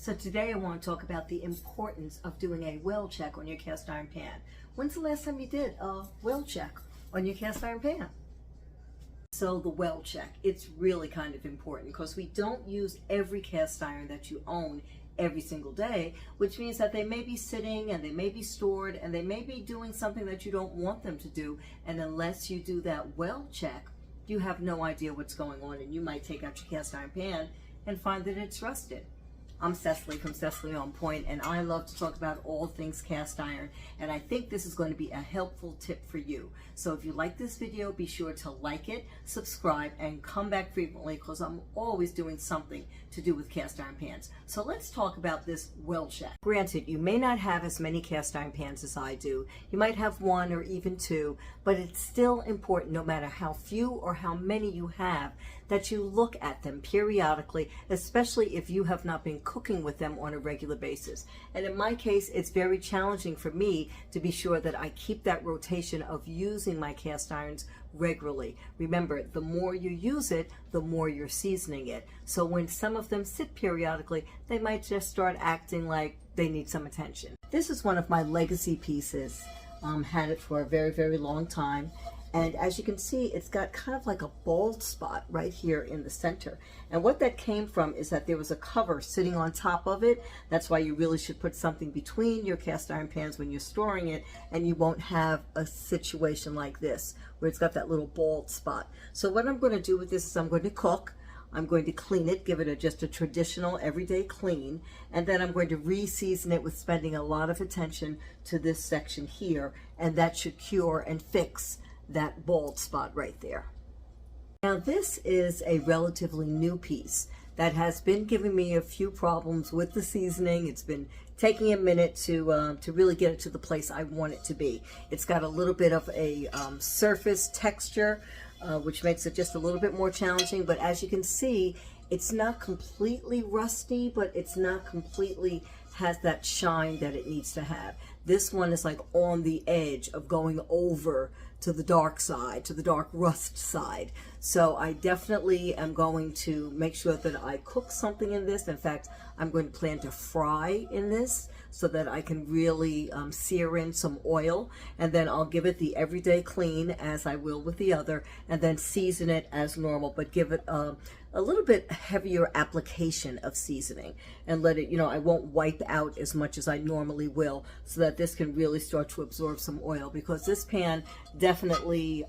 So today I want to talk about the importance of doing a well check on your cast iron pan. When's the last time you did a well check on your cast iron pan? So the well check, it's really kind of important because we don't use every cast iron that you own every single day, which means that they may be sitting and they may be stored and they may be doing something that you don't want them to do. And unless you do that well check, you have no idea what's going on, and you might take out your cast iron pan and find that it's rusted. I'm Cecily from Cecily On Point, and I love to talk about all things cast iron, and I think this is going to be a helpful tip for you. So if you like this video, be sure to like it, subscribe, and come back frequently because I'm always doing something to do with cast iron pans. So let's talk about this well check. Granted, you may not have as many cast iron pans as I do. You might have one or even two, but it's still important, no matter how few or how many you have, that you look at them periodically, especially if you have not been cooking with them on a regular basis. And in my case, it's very challenging for me to be sure that I keep that rotation of using my cast irons regularly. Remember, the more you use it, the more you're seasoning it. So when some of them sit periodically, they might just start acting like they need some attention. This is one of my legacy pieces. Had it for a very, very long time. And as you can see, it's got kind of like a bald spot right here in the center. And what that came from is that there was a cover sitting on top of it. That's why you really should put something between your cast iron pans when you're storing it, and you won't have a situation like this where it's got that little bald spot. So what I'm going to do with this is I'm going to cook. I'm going to clean it, give it just a traditional everyday clean, and then I'm going to re-season it with spending a lot of attention to this section here, and that should cure and fix that bald spot right there. Now this is a relatively new piece that has been giving me a few problems with the seasoning. It's been taking a minute to really get it to the place I want it to be. It's got a little bit of a surface texture, which makes it just a little bit more challenging, but as you can see, it's not completely rusty, but it's not completely has that shine that it needs to have. This one is like on the edge of going over to the dark side, to the dark rust side. So I definitely am going to make sure that I cook something in this. In fact, I'm going to plan to fry in this so that I can really sear in some oil, and then I'll give it the everyday clean as I will with the other, and then season it as normal, but give it a little bit heavier application of seasoning and let it, I won't wipe out as much as I normally will, so that this can really start to absorb some oil, because this pan definitely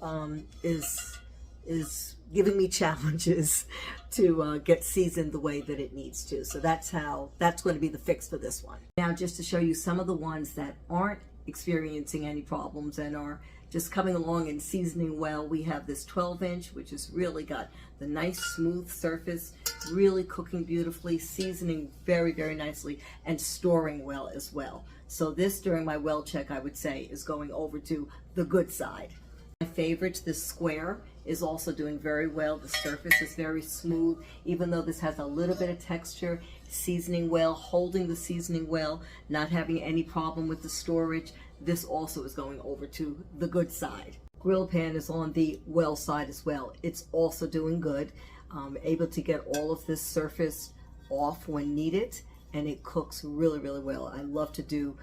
is giving me challenges to get seasoned the way that it needs to. So that's going to be the fix for this one. Now, just to show you some of the ones that aren't experiencing any problems and are just coming along and seasoning well, we have this 12-inch, which has really got the nice smooth surface, really cooking beautifully, seasoning very, very nicely, and storing well as well. So this, during my well check, I would say is going over to the good side. My favorite, this square, is also doing very well. The surface is very smooth, even though this has a little bit of texture, seasoning well, holding the seasoning well, not having any problem with the storage. This also is going over to the good side. Grill pan is on the well side as well. It's also doing good. Able to get all of this surface off when needed, and it cooks really, really well. I love to do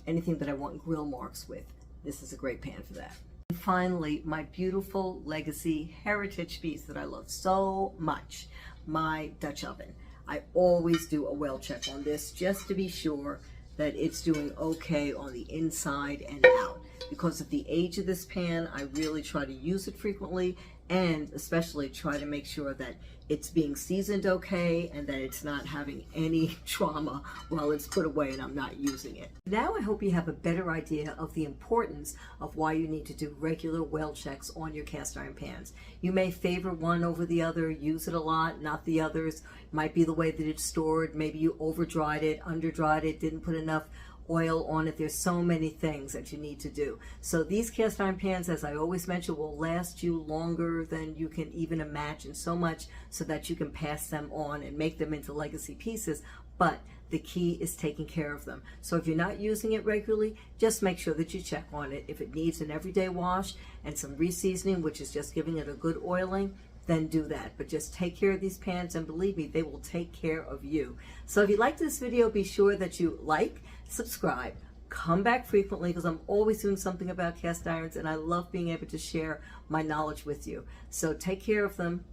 anything that I want grill marks with. This is a great pan for that. And finally, my beautiful legacy heritage piece that I love so much, my Dutch oven. I always do a well check on this just to be sure that it's doing okay on the inside and out. Because of the age of this pan, I really try to use it frequently, and especially try to make sure that it's being seasoned okay and that it's not having any trauma while it's put away and I'm not using it. Now I hope you have a better idea of the importance of why you need to do regular well checks on your cast iron pans. You may favor one over the other, use it a lot, not the others. Might be the way that it's stored. Maybe you over dried it, under dried it, didn't put enough oil on it. There's so many things that you need to do. So these cast iron pans, as I always mention, will last you longer than you can even imagine, so much so that you can pass them on and make them into legacy pieces. But the key is taking care of them. So if you're not using it regularly, just make sure that you check on it. If it needs an everyday wash and some reseasoning, which is just giving it a good oiling, then do that. But just take care of these pans, and believe me, they will take care of you. So if you liked this video, be sure that you like, subscribe, come back frequently, because I'm always doing something about cast irons, and I love being able to share my knowledge with you. So take care of them,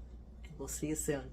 and we'll see you soon.